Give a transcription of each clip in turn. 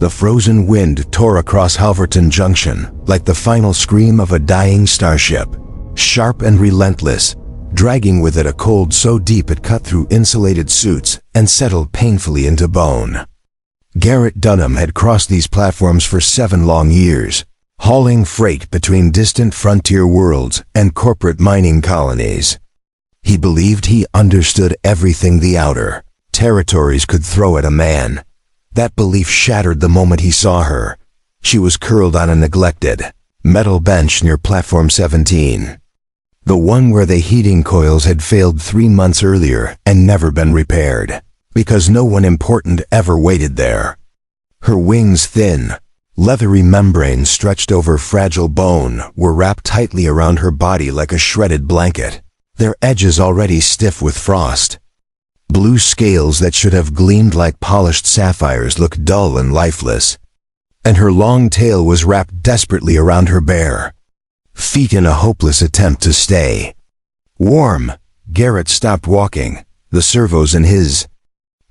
The frozen wind tore across Halverton Junction like the final scream of a dying starship, sharp and relentless, dragging with it a cold so deep it cut through insulated suits and settled painfully into bone. Garrett Dunham had crossed these platforms for 7 long years, hauling freight between distant frontier worlds and corporate mining colonies. He believed he understood everything the outer territories could throw at a man. That belief shattered the moment he saw her. She was curled on a neglected metal bench near Platform 17. The one where the heating coils had failed 3 months earlier and never been repaired, because no one important ever waited there. Her wings, thin, leathery membranes stretched over fragile bone, were wrapped tightly around her body like a shredded blanket, their edges already stiff with frost. Blue scales that should have gleamed like polished sapphires looked dull and lifeless, and her long tail was wrapped desperately around her bare feet in a hopeless attempt to stay warm. Garrett stopped walking, the servos in his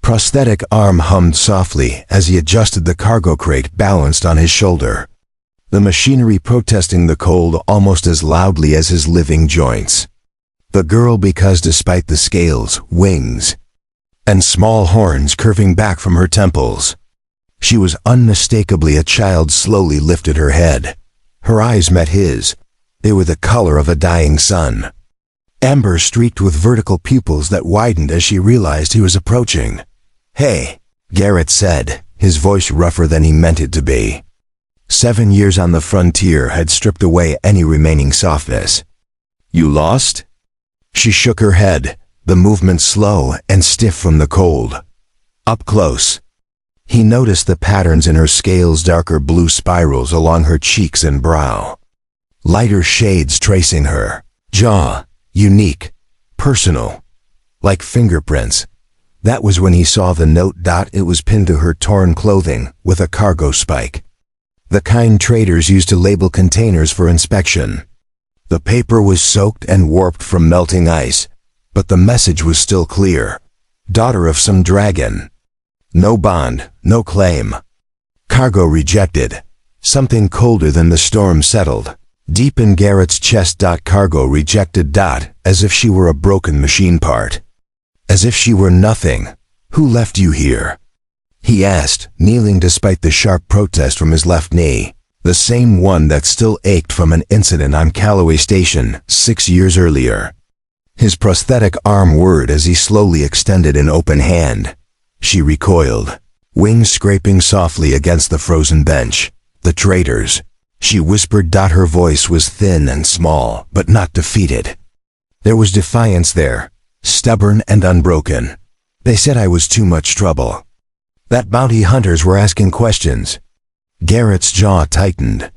prosthetic arm hummed softly as he adjusted the cargo crate balanced on his shoulder, the machinery protesting the cold almost as loudly as his living joints. The girl, because despite the scales, wings, and small horns curving back from her temples, she was unmistakably a child, slowly lifted her head. Her eyes met his. They were the color of a dying sun, amber streaked with vertical pupils that widened as she realized he was approaching. "Hey," Garrett said, his voice rougher than he meant it to be. 7 years on the frontier had stripped away any remaining softness. "You lost?" She shook her head, the movement slow and stiff from the cold. Up close, he noticed the patterns in her scales, darker blue spirals along her cheeks and brow, lighter shades tracing her jaw, unique, personal, like fingerprints. That was when he saw the note. It was pinned to her torn clothing with a cargo spike, the kind traders used to label containers for inspection. The paper was soaked and warped from melting ice, but the message was still clear. Daughter of some dragon. No bond, no claim. Cargo rejected. Something colder than the storm settled deep in Garrett's chest. Cargo rejected. As if she were a broken machine part. As if she were nothing. "Who left you here?" he asked, kneeling despite the sharp protest from his left knee, the same one that still ached from an incident on Calloway Station 6 years earlier. His prosthetic arm whirred as he slowly extended an open hand. She recoiled, wings scraping softly against the frozen bench. "The traitors," she whispered. Her voice was thin and small, but not defeated. There was defiance there, stubborn and unbroken. "They said I was too much trouble. That bounty hunters were asking questions." Garrett's jaw tightened.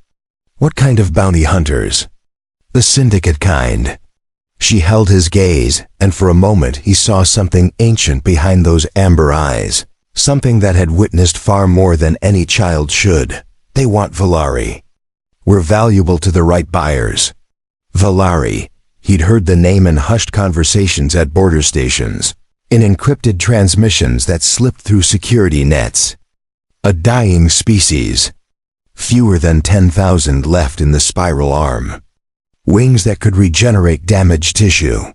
"What kind of bounty hunters?" "The syndicate kind." She held his gaze, and for a moment he saw something ancient behind those amber eyes, something that had witnessed far more than any child should. "They want Valari. We're valuable to the right buyers." Valari. He'd heard the name in hushed conversations at border stations, in encrypted transmissions that slipped through security nets. A dying species. Fewer than 10,000 left in the spiral arm. Wings that could regenerate damaged tissue.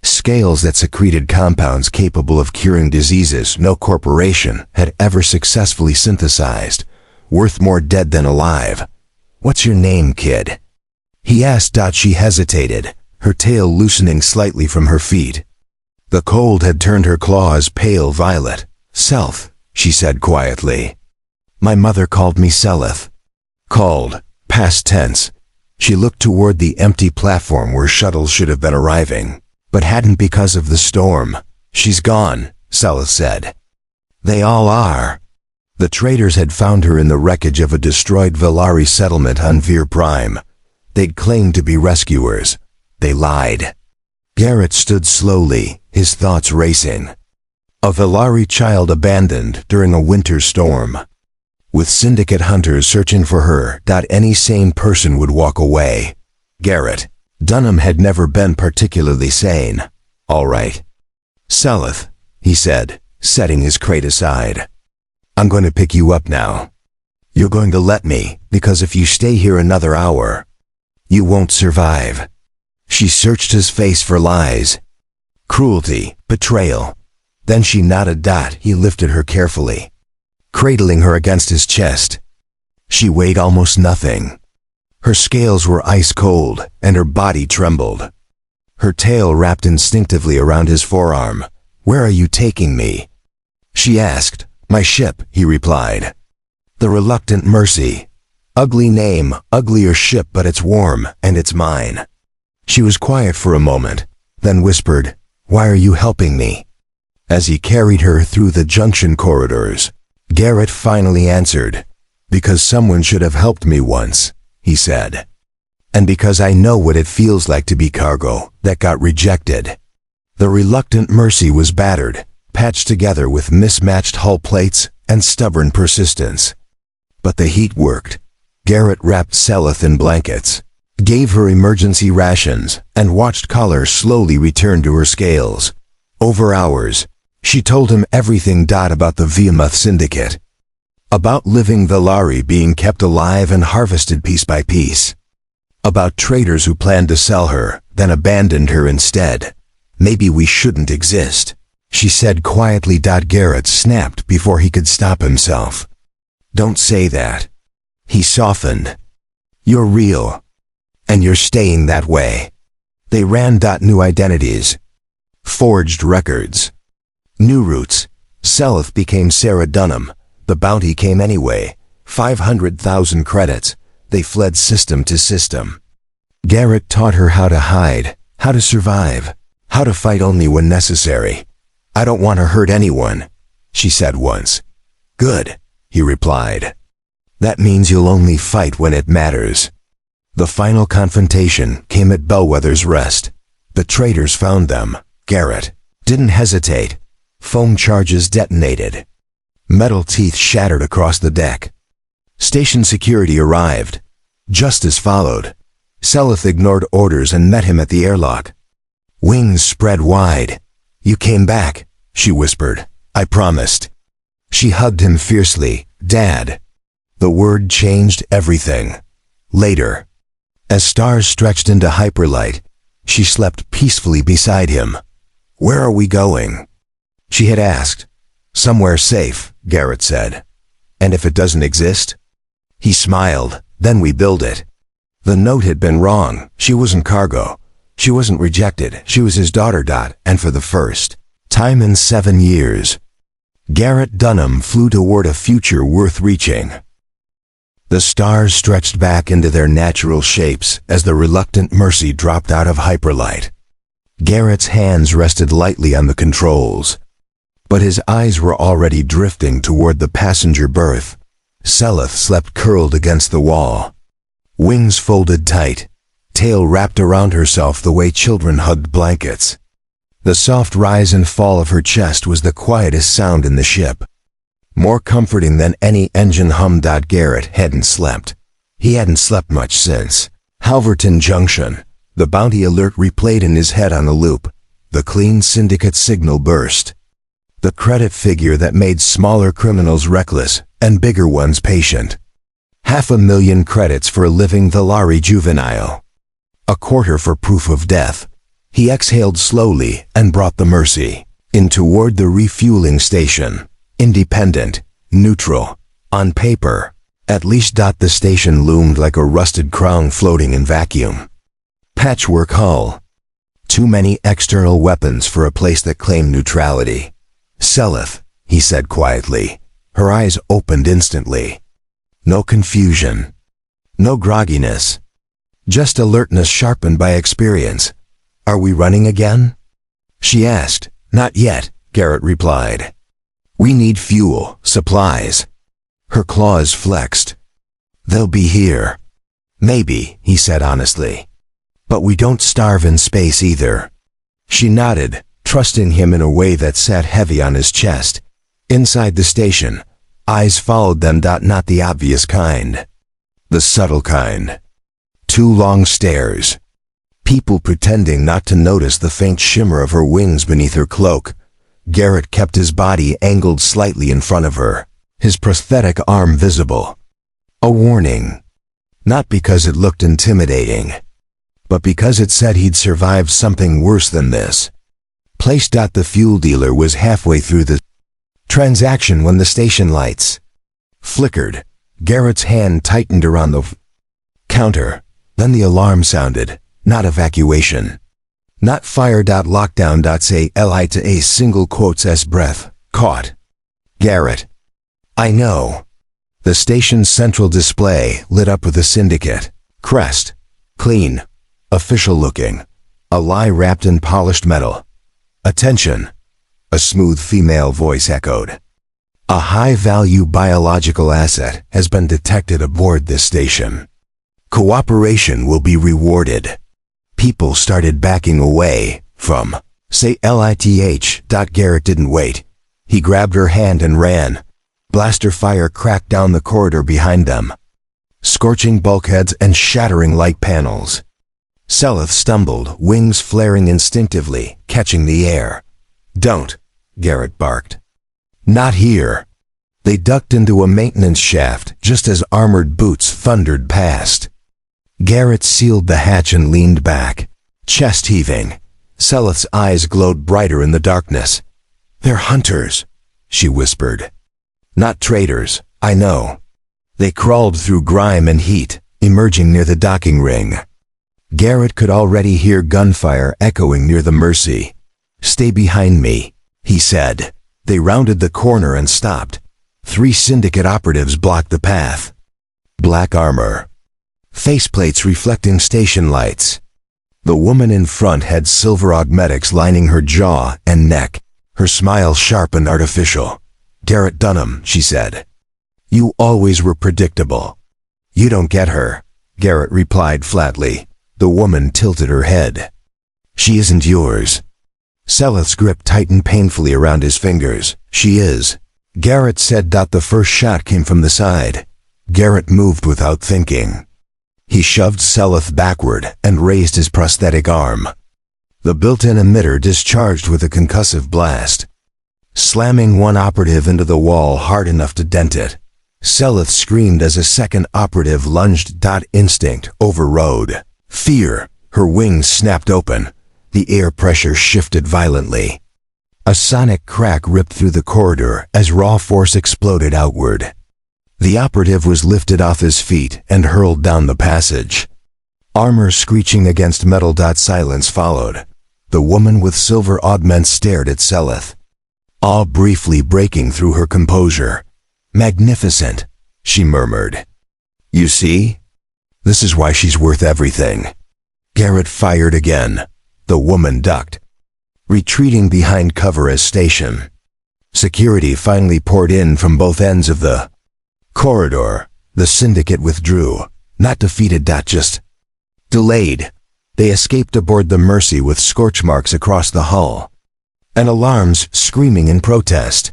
Scales that secreted compounds capable of curing diseases no corporation had ever successfully synthesized, worth more dead than alive. "What's your name, kid?" he asked. She hesitated, her tail loosening slightly from her feet. The cold had turned her claws pale violet. "Self," she said quietly. "My mother called me Seleth." Called, past tense. She looked toward the empty platform where shuttles should have been arriving, but hadn't because of the storm. "She's gone," Seleth said. "They all are." The traders had found her in the wreckage of a destroyed Valari settlement on Vir Prime. They'd claimed to be rescuers. They lied. Garrett stood slowly, his thoughts racing. A Valari child abandoned during a winter storm. With syndicate hunters searching for her. Any sane person would walk away. Garrett Dunham had never been particularly sane. "All right. Seleth," he said, setting his crate aside. "I'm going to pick you up now." You're going to let me, because if you stay here another hour, you won't survive. She searched his face for lies, cruelty, betrayal. Then she nodded. He lifted her carefully, cradling her against his chest. She weighed almost nothing. Her scales were ice cold, and her body trembled. Her tail wrapped instinctively around his forearm. "Where are you taking me?" she asked. "My ship," he replied. "The Reluctant Mercy. Ugly name, uglier ship, but it's warm, and it's mine." She was quiet for a moment, then whispered, "Why are you helping me?" As he carried her through the junction corridors, Garrett finally answered, "Because someone should have helped me once," he said. "And because I know what it feels like to be cargo that got rejected." The Reluctant Mercy was battered, patched together with mismatched hull plates and stubborn persistence. But the heat worked. Garrett wrapped Seleth in blankets, gave her emergency rations, and watched color slowly return to her scales. Over hours, she told him everything. About the Viamuth Syndicate, about living Velari being kept alive and harvested piece by piece, about traders who planned to sell her, then abandoned her instead. "Maybe we shouldn't exist," she said quietly. Garrett snapped before he could stop himself. "Don't say that." He softened. "You're real. And you're staying that way." They ran. New identities, forged records, new routes. Seleth became Sarah Dunham. The bounty came anyway. 500,000 credits. They fled system to system. Garrett taught her how to hide, how to survive, how to fight only when necessary. "I don't want to hurt anyone," she said once. "Good," he replied. "That means you'll only fight when it matters." The final confrontation came at Bellwether's Rest. The traitors found them. Garrett didn't hesitate. Foam charges detonated. Metal teeth shattered across the deck. Station security arrived. Justice followed. Seleth ignored orders and met him at the airlock. Wings spread wide. "You came back," she whispered. "I promised." She hugged him fiercely. "Dad." The word changed everything. Later, as stars stretched into hyperlight, she slept peacefully beside him. "Where are we going?" she had asked. "Somewhere safe," Garrett said. "And if it doesn't exist?" He smiled. "Then we build it." The note had been wrong. She wasn't cargo. She wasn't rejected. She was his daughter. And for the first time in 7 years, Garrett Dunham flew toward a future worth reaching. The stars stretched back into their natural shapes as the Reluctant Mercy dropped out of hyperlight. Garrett's hands rested lightly on the controls, but his eyes were already drifting toward the passenger berth. Seleth slept curled against the wall, wings folded tight, tail wrapped around herself the way children hugged blankets. The soft rise and fall of her chest was the quietest sound in the ship, more comforting than any engine hum. Garrett hadn't slept. He hadn't slept much since Halverton Junction. The bounty alert replayed in his head on a loop. The clean syndicate signal burst. The credit figure that made smaller criminals reckless and bigger ones patient. 500,000 credits for a living Velari juvenile. A quarter for proof of death. He exhaled slowly and brought the Mercy in toward the refueling station. Independent, neutral, on paper, at least. The station loomed like a rusted crown floating in vacuum. Patchwork hull. Too many external weapons for a place that claimed neutrality. "Seleth," he said quietly. Her eyes opened instantly. No confusion. No grogginess. Just alertness sharpened by experience. "Are we running again?" she asked. "Not yet," Garrett replied. "We need fuel, supplies." Her claws flexed. "They'll be here." "Maybe," he said honestly. "But we don't starve in space either." She nodded, trusting him in a way that sat heavy on his chest. Inside the station, eyes followed them. Not the obvious kind. The subtle kind. 2 long stares. People pretending not to notice the faint shimmer of her wings beneath her cloak. Garrett kept his body angled slightly in front of her, his prosthetic arm visible. A warning. Not because it looked intimidating, but because it said he'd survived something worse than this. Place. The fuel dealer was halfway through the transaction when the station lights flickered. Garrett's hand tightened around the counter. Then the alarm sounded. Not evacuation. Not fire. Lockdown. Say li to a single quotes s breath caught. Garrett. I know. The station's central display lit up with a syndicate crest. Clean. Official looking. A lie wrapped in polished metal. Attention. A smooth female voice echoed. A high-value biological asset has been detected aboard this station. Cooperation will be rewarded. People started backing away from say lith. Garrett didn't wait. He grabbed her hand and ran. Blaster fire cracked down the corridor behind them, scorching bulkheads and shattering light panels. Seleth stumbled, wings flaring instinctively, catching the air. Don't, Garrett barked. Not here. They ducked into a maintenance shaft just as armored boots thundered past. Garrett sealed the hatch and leaned back, chest heaving. Seleth's eyes glowed brighter in the darkness. They're hunters, she whispered. Not traitors, I know. They crawled through grime and heat, emerging near the docking ring. Garrett could already hear gunfire echoing near the Mercy. Stay behind me, he said. They rounded the corner and stopped. 3 syndicate operatives blocked the path. Black armor. Faceplates reflecting station lights. The woman in front had silver augmetics lining her jaw and neck, her smile sharp and artificial. Garrett Dunham, she said. You always were predictable. You don't get her, Garrett replied flatly. The woman tilted her head. She isn't yours. Seleth's grip tightened painfully around his fingers. She is. Garrett said. The first shot came from the side. Garrett moved without thinking. He shoved Seleth backward and raised his prosthetic arm. The built-in emitter discharged with a concussive blast, slamming one operative into the wall hard enough to dent it. Seleth screamed as a second operative lunged. Instinct overrode fear. Her wings snapped open. The air pressure shifted violently. A sonic crack ripped through the corridor as raw force exploded outward. The operative was lifted off his feet and hurled down the passage. Armor screeching against metal. Silence followed. The woman with silver augments stared at Seleth, awe briefly breaking through her composure. Magnificent, she murmured. You see? This is why she's worth everything. Garrett fired again. The woman ducked, retreating behind cover as station. Security finally poured in from both ends of the corridor. The syndicate withdrew, not defeated. Just delayed. They escaped aboard the Mercy with scorch marks across the hull, and alarms screaming in protest.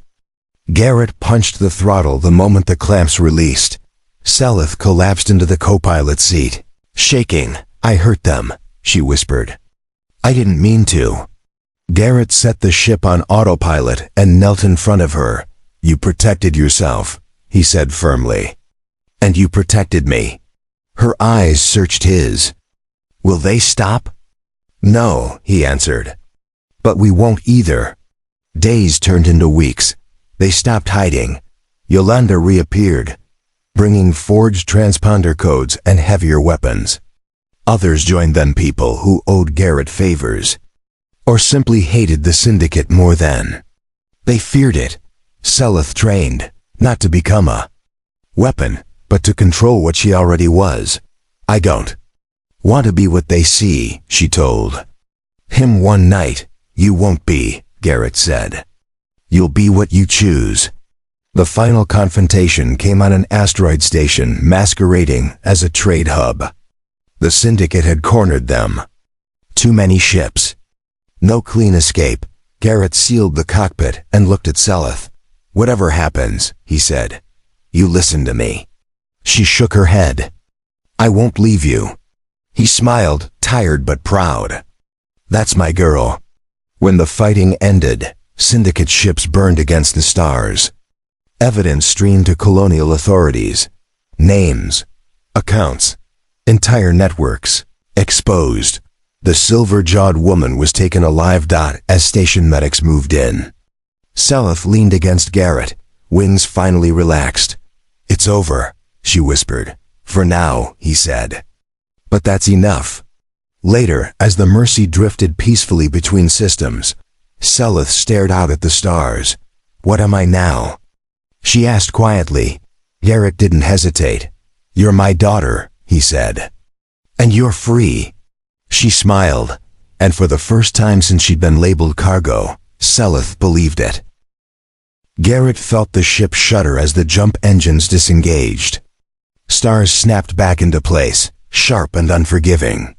Garrett punched the throttle the moment the clamps released. Seleth collapsed into the co-pilot seat, shaking. I hurt them, she whispered. I didn't mean to. Garrett set the ship on autopilot and knelt in front of her. You protected yourself, he said firmly. And you protected me. Her eyes searched his. Will they stop? No, he answered. But we won't either. Days turned into weeks. They stopped hiding. Yolanda reappeared, bringing forged transponder codes and heavier weapons. Others joined them, people who owed Garrett favors, or simply hated the syndicate more than. They feared it. Seleth trained, not to become a weapon, but to control what she already was. I don't want to be what they see, she told him one night. You won't be, Garrett said. You'll be what you choose. The final confrontation came on an asteroid station masquerading as a trade hub. The syndicate had cornered them. Too many ships. No clean escape. Garrett sealed the cockpit and looked at Seleth. Whatever happens, he said, you listen to me. She shook her head. I won't leave you. He smiled, tired but proud. That's my girl. When the fighting ended, syndicate ships burned against the stars. Evidence streamed to colonial authorities. Names, accounts, entire networks, exposed. The silver-jawed woman was taken alive. As station medics moved in, Seleth leaned against Garrett, wings finally relaxed. "It's over," she whispered. "For now," he said. "But that's enough." Later, as the Mercy drifted peacefully between systems, Seleth stared out at the stars. "What am I now?" she asked quietly. Garrett didn't hesitate. "You're my daughter," he said. "And you're free." She smiled, and for the first time since she'd been labeled cargo, Seleth believed it. Garrett felt the ship shudder as the jump engines disengaged. Stars snapped back into place, sharp and unforgiving.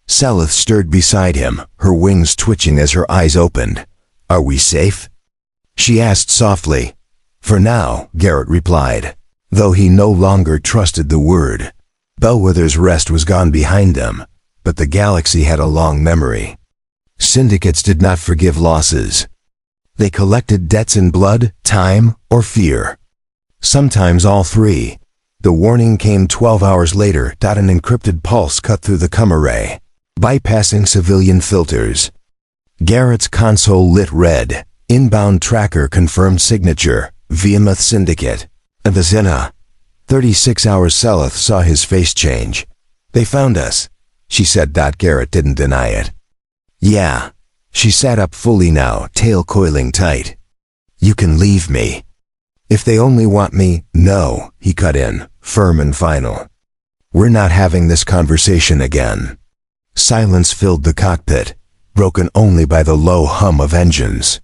Seleth stirred beside him, her wings twitching as her eyes opened. "Are we safe?" she asked softly. "For now," Garrett replied, though he no longer trusted the word. Bellwether's rest was gone behind them, but the galaxy had a long memory. Syndicates did not forgive losses. They collected debts in blood, time, or fear. Sometimes all three. The warning came 12 hours later. An encrypted pulse cut through the comm array, bypassing civilian filters. Garrett's console lit red. Inbound tracker confirmed signature, Viamoth Syndicate. And the Zena. 36 hours. Seleth saw his face change. "They found us," she said. Garrett didn't deny it. "Yeah." She sat up fully now, tail coiling tight. "You can leave me." "If they only want me." "No," he cut in, firm and final. "We're not having this conversation again." Silence filled the cockpit, broken only by the low hum of engines.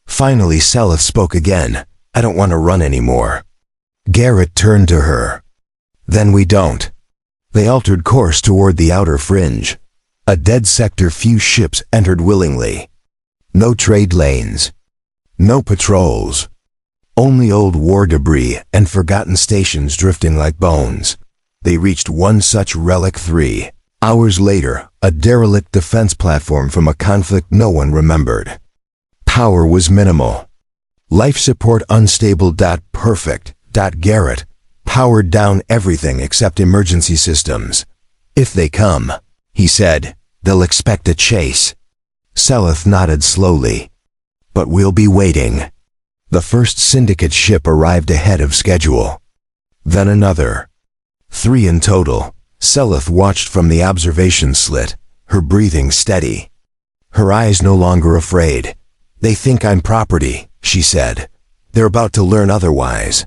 Finally Seleth spoke again. "I don't want to run anymore." Garrett turned to her. "Then we don't." They altered course toward the outer fringe. A dead sector few ships entered willingly. No trade lanes. No patrols. Only old war debris and forgotten stations drifting like bones. They reached one such relic 3 hours later, a derelict defense platform from a conflict no one remembered. Power was minimal. Life support unstable. Perfect. Garrett powered down everything except emergency systems. "If they come," he said, "they'll expect a chase." Seleth nodded slowly. "But we'll be waiting." The first syndicate ship arrived ahead of schedule. Then another. 3 in total. Seleth watched from the observation slit, her breathing steady. Her eyes no longer afraid. "They think I'm property," she said. "They're about to learn otherwise."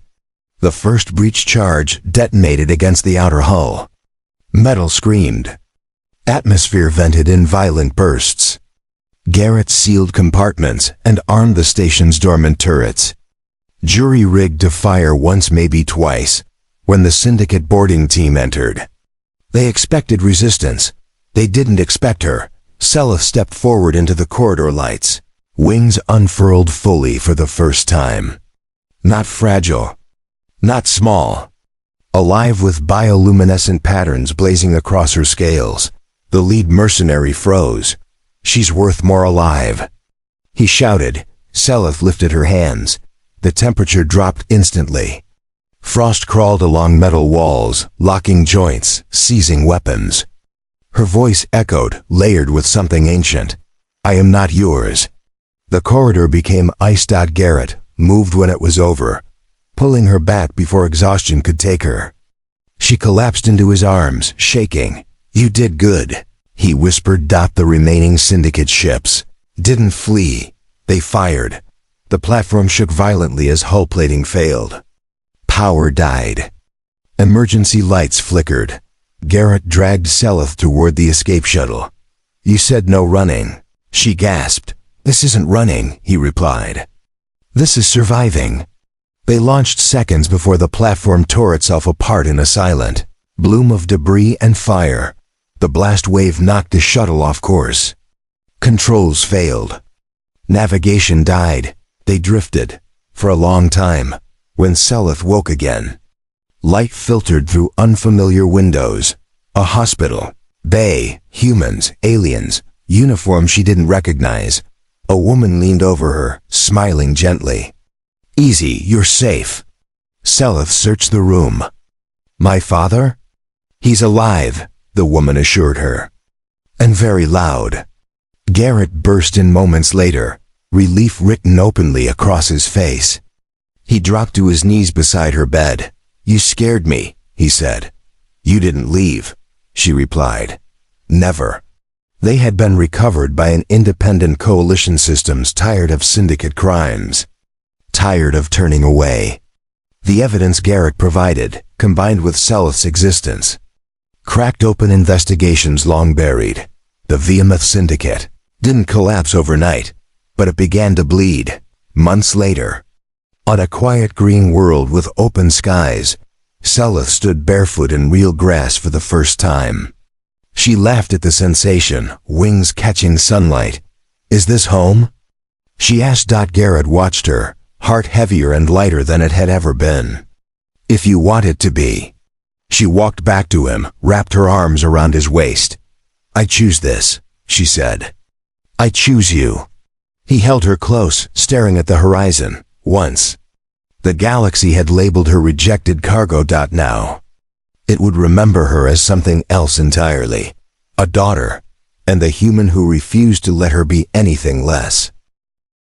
The first breach charge detonated against the outer hull. Metal screamed. Atmosphere vented in violent bursts. Garrett sealed compartments and armed the station's dormant turrets. Jury-rigged to fire once, maybe twice, when the syndicate boarding team entered. They expected resistance. They didn't expect her. Seleth stepped forward into the corridor lights, wings unfurled fully for the first time. Not fragile. Not small. Alive with bioluminescent patterns blazing across her scales. The lead mercenary froze. "She's worth more alive," he shouted. Seleth lifted her hands. The temperature dropped instantly. Frost crawled along metal walls, locking joints, seizing weapons. Her voice echoed, layered with something ancient. "I am not yours." The corridor became ice. Garrett moved when it was over, pulling her back before exhaustion could take her. She collapsed into his arms, shaking. "You did good," he whispered. The remaining syndicate ships didn't flee. They fired. The platform shook violently as hull plating failed. Power died. Emergency lights flickered. Garrett dragged Seleth toward the escape shuttle. "You said no running," she gasped. "This isn't running," he replied. "This is surviving." They launched seconds before the platform tore itself apart in a silent bloom of debris and fire. The blast wave knocked the shuttle off course. Controls failed. Navigation died. They drifted, for a long time, when Seleth woke again. Light filtered through unfamiliar windows. A hospital. Bay, humans, aliens, uniforms she didn't recognize. A woman leaned over her, smiling gently. "Easy, you're safe." Seleth searched the room. My father? He's alive, the woman assured her. And very loud. Garrett burst in moments later, relief written openly across his face. He dropped to his knees beside her bed. You scared me, he said. You didn't leave, she replied. Never. They had been recovered by an independent coalition systems tired of syndicate crimes. Tired of turning away. The evidence Garrett provided, combined with Selith's existence, cracked open investigations long buried. The Behemoth Syndicate didn't collapse overnight, but it began to bleed, months later. On a quiet green world with open skies, Selith stood barefoot in real grass for the first time. She laughed at the sensation, wings catching sunlight. Is this home? She asked. Garrett watched her, heart heavier and lighter than it had ever been. If you want it to be. She walked back to him, wrapped her arms around his waist. I choose this, she said. I choose you. He held her close, staring at the horizon. Once, the galaxy had labeled her rejected cargo. Now, it would remember her as something else entirely. A daughter, and the human who refused to let her be anything less.